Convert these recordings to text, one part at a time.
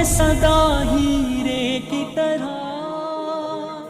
सदा हीरे की तरह।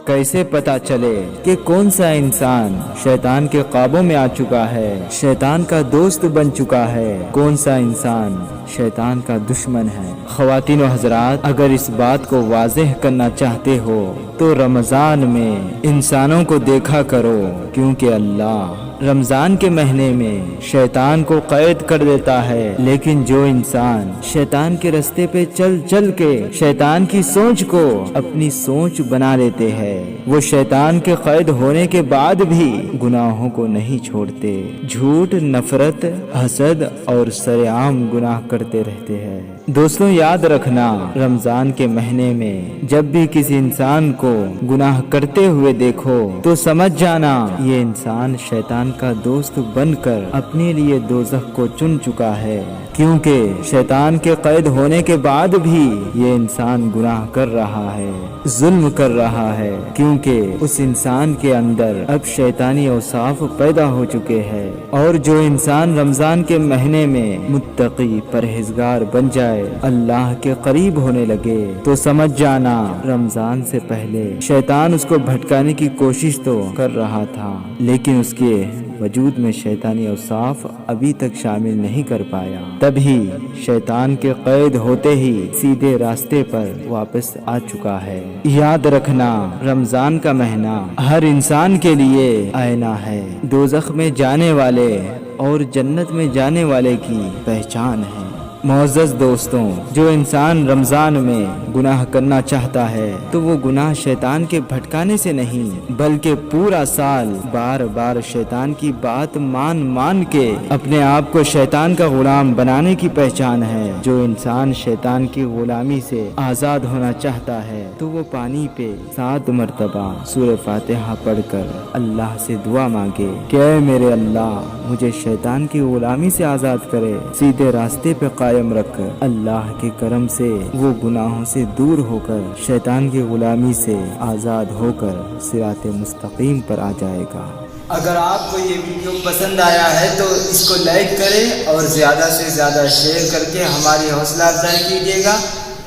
कैसे पता चले कि कौन सा इंसान शैतान के ख्वाबों में आ चुका है, शैतान का दोस्त बन चुका है, कौन सा इंसान शैतान का दुश्मन है। ख्वातीन व हजरात, अगर इस बात को वाज़ेह करना चाहते हो तो रमज़ान में इंसानों को देखा करो, क्योंकि अल्लाह रमज़ान के महीने में शैतान को कैद कर देता है, लेकिन जो इंसान शैतान के रास्ते पे चल चल के शैतान की सोच को अपनी सोच बना लेते हैं, वो शैतान के कैद होने के बाद भी गुनाहों को नहीं छोड़ते, झूठ, नफरत, हसद और सरेआम गुनाह करते रहते हैं। दोस्तों, याद रखना, रमज़ान के महीने में जब भी किसी इंसान को गुनाह करते हुए देखो तो समझ जाना ये इंसान शैतान का दोस्त बनकर अपने लिए दोज़ख को चुन चुका है, क्योंकि शैतान के कैद होने के बाद भी ये इंसान गुनाह कर रहा है, जुल्म कर रहा है, क्योंकि उस इंसान के अंदर अब शैतानी औसाफ पैदा हो चुके हैं। और जो इंसान रमज़ान के महीने में मुत्तकी, परहेजगार बन जाए, अल्लाह के करीब होने लगे, तो समझ जाना रमज़ान से पहले शैतान उसको भटकाने की कोशिश तो कर रहा था, लेकिन उसके वजूद में शैतानी औसाफ अभी तक शामिल नहीं कर पाया। तभी शैतान के कैद होते ही सीधे रास्ते पर वापस आ चुका है। याद रखना, रमज़ान का महीना हर इंसान के लिए आईना है, दोज़ख में जाने वाले और जन्नत में जाने वाले की पहचान है। मोअज़्ज़ज़ दोस्तों, जो इंसान रमज़ान में गुनाह करना चाहता है तो वो गुनाह शैतान के भटकाने से नहीं, बल्कि पूरा साल बार बार शैतान की बात मान मान के अपने आप को शैतान का गुलाम बनाने की पहचान है। जो इंसान शैतान की गुलामी से आज़ाद होना चाहता है तो वो पानी पे 7 मरतबा सूरह फातिहा पढ़कर अल्लाह से दुआ मांगे कि ऐ मेरे अल्लाह, मुझे शैतान की गुलामी से आज़ाद करे, सीधे रास्ते पे कायम रख। अल्लाह के करम से वो गुनाहों से दूर होकर शैतान की गुलामी से आज़ाद होकर सिराते मुस्तकीम पर आ जाएगा। अगर आपको ये वीडियो पसंद आया है तो इसको लाइक करें और ज़्यादा से ज़्यादा शेयर करके हमारी हौसला अफजाई कीजिएगा।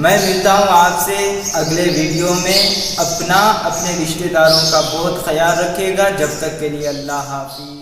मैं मिलता हूँ आपसे अगले वीडियो में। अपने रिश्तेदारों का बहुत ख्याल रखिएगा। जब तक के लिए अल्लाह हाफिज़।